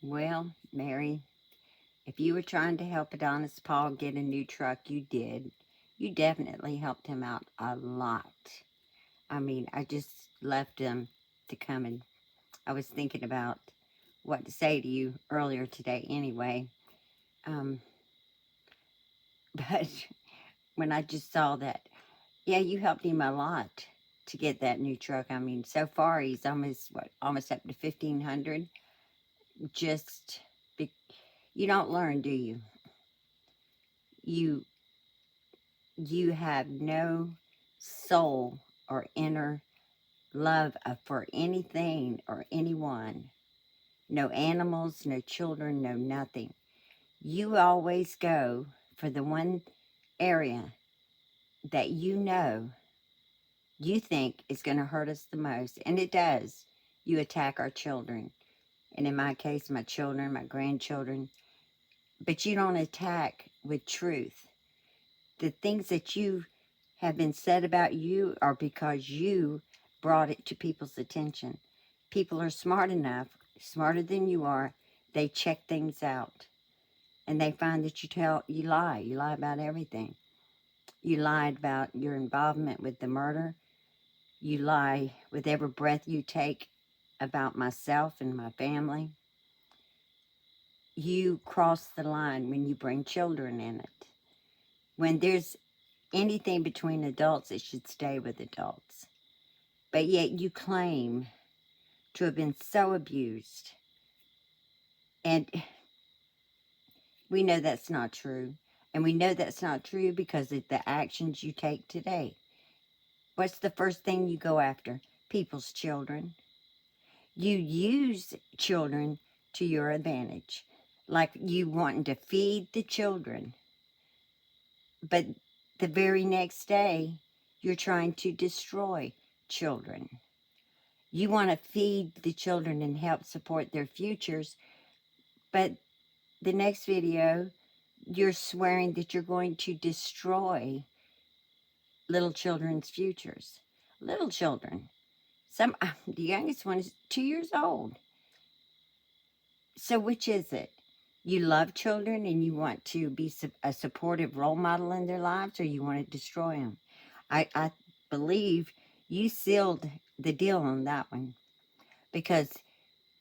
Well, Mary, if you were trying to help Adonis Paul get a new truck, you did. You definitely helped him out a lot. I mean, I just left him to come, and I was thinking about what to say to you earlier today anyway. Um, but when I just saw that, yeah, you helped him a lot to get that new truck. I mean, so far he's almost up to 1,500. Just, be, you don't learn, do you? You you have no soul or inner love for anything or anyone. No animals, no children, no nothing. You always go for the one area that you think is going to hurt us the most. And it does. You attack our children. And in my case, my children, my grandchildren. But you don't attack with truth. The things that you have been said about you are because you brought it to people's attention. People are smart enough, smarter than you are, they check things out. And they find that you lie. You lie about everything. You lied about your involvement with the murder. You lie with every breath you take about myself and my family. You cross the line when you bring children in it. When there's anything between adults, it should stay with adults. But yet you claim to have been so abused. And we know that's not true. And we know that's not true because of the actions you take today. What's the first thing you go after? People's children. You use children to your advantage. Like you wanting to feed the children. But the very next day, you're trying to destroy children. You want to feed the children and help support their futures, but the next video, you're swearing that you're going to destroy little children's futures. Little children. The youngest one is 2 years old. So which is it? You love children and you want to be a supportive role model in their lives, or you want to destroy them? I believe you sealed the deal on that one, because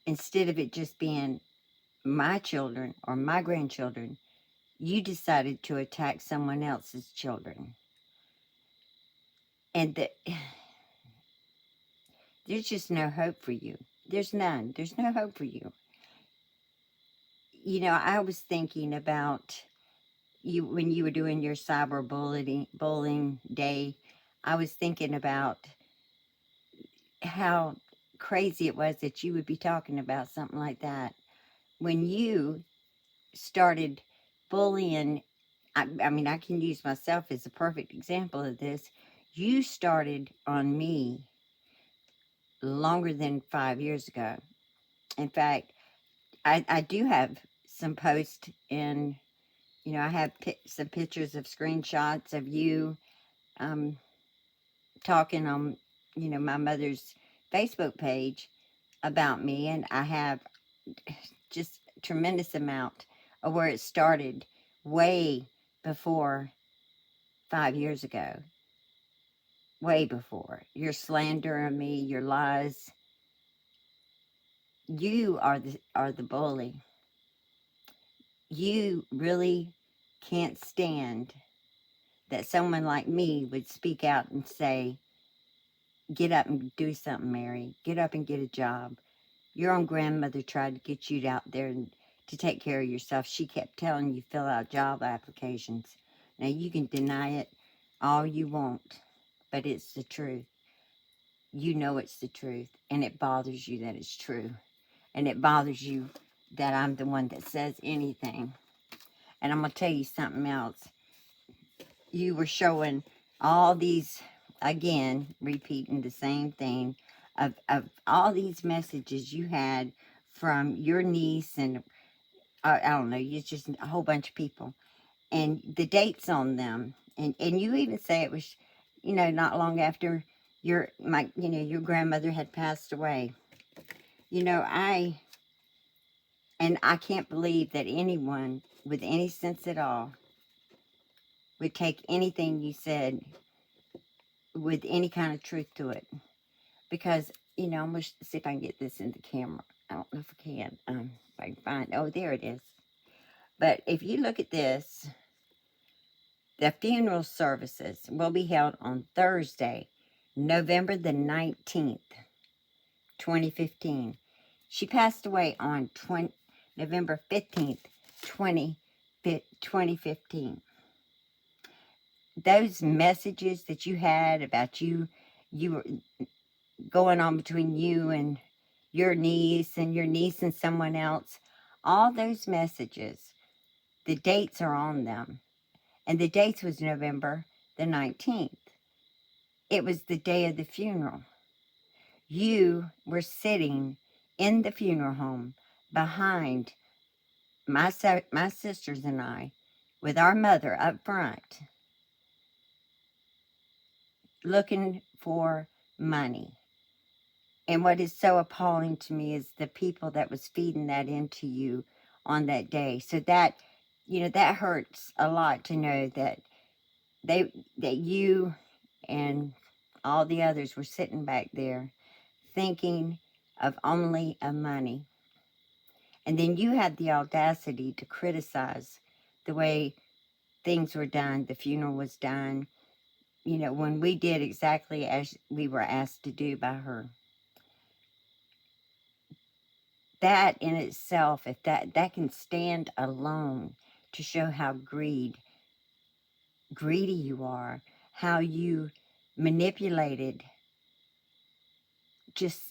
instead of it just being my children or my grandchildren, you decided to attack someone else's children. And there's just no hope for you. There's none. There's no hope for you. You know, I was thinking about you when you were doing your bullying day. I was thinking about how crazy it was that you would be talking about something like that when you started bullying. I mean, I can use myself as a perfect example of this. You started on me longer than 5 years ago. In fact, I do have some posts in, you know, I have some pictures of screenshots of you talking on, you know, my mother's Facebook page about me. And I have just a tremendous amount of where it started way before 5 years ago. Way before. Your slander of me, your lies. You are the bully. You really can't stand that someone like me would speak out and say, get up and do something, Mary. Get up and get a job. Your own grandmother tried to get you out there to take care of yourself. She kept telling you fill out job applications. Now, you can deny it all you want, but it's the truth. You know it's the truth, and it bothers you that it's true. And it bothers you that I'm the one that says anything. And I'm going to tell you something else. You were showing all these, again, repeating the same thing, of all these messages you had from your niece and, I don't know, it's just a whole bunch of people. And the dates on them. And you even say it was, you know, not long after your grandmother had passed away. You know, And I can't believe that anyone with any sense at all would take anything you said with any kind of truth to it. Because, you know, I'm going to see if I can get this in the camera. I don't know if I can. If I can find, oh, there it is. But if you look at this, the funeral services will be held on Thursday, November the 19th, 2015. She passed away on November 15th, 2015. Those messages that you had about you were going on between you and your niece and someone else, all those messages, the dates are on them. And the dates was November the 19th. It was the day of the funeral. You were sitting in the funeral home behind my sisters and I, with our mother up front, looking for money. And what is so appalling to me is the people that was feeding that into you on that day. So that, you know, that hurts a lot to know that that you and all the others were sitting back there thinking of only a money. And then you had the audacity to criticize the way things were done, the funeral was done, you know, when we did exactly as we were asked to do by her. That in itself, if that can stand alone to show how greedy you are, how you manipulated. Just,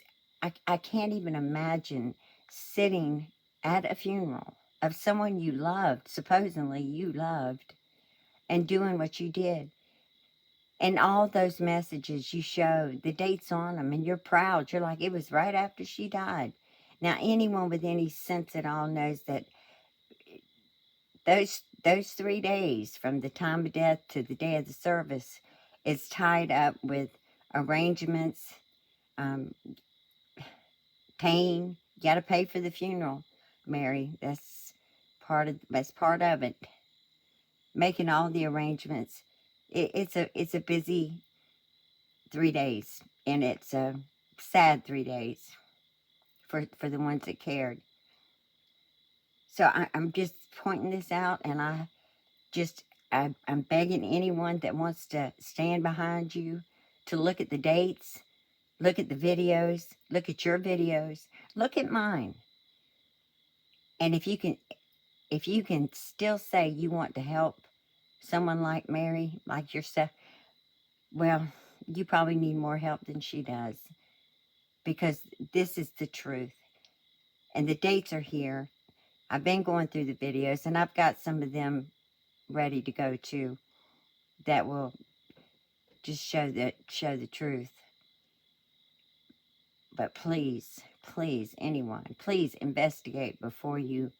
I can't even imagine sitting at a funeral of someone you loved, supposedly you loved, and doing what you did. And all those messages you showed, the dates on them, and you're proud. You're like, it was right after she died. Now, anyone with any sense at all knows that those 3 days, from the time of death to the day of the service, is tied up with arrangements, paying. You got to pay for the funeral, Mary. That's part of it. Making all the arrangements. It's a busy 3 days, and it's a sad 3 days for the ones that cared. So I'm just pointing this out, and I'm begging anyone that wants to stand behind you to look at the dates, look at the videos, look at your videos, look at mine. And if you can still say you want to help someone like Mary, like yourself, well, you probably need more help than she does, because this is the truth. And the dates are here. I've been going through the videos, and I've got some of them ready to go too, that will just show the truth. But please, anyone, please investigate before you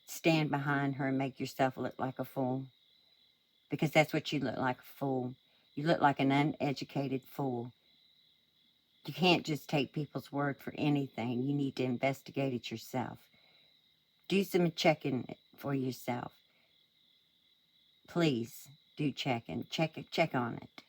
stand behind her and make yourself look like a fool. Because that's what you look like, a fool. You look like an uneducated fool. You can't just take people's word for anything. You need to investigate it yourself. Do some checking for yourself. Please do check on it.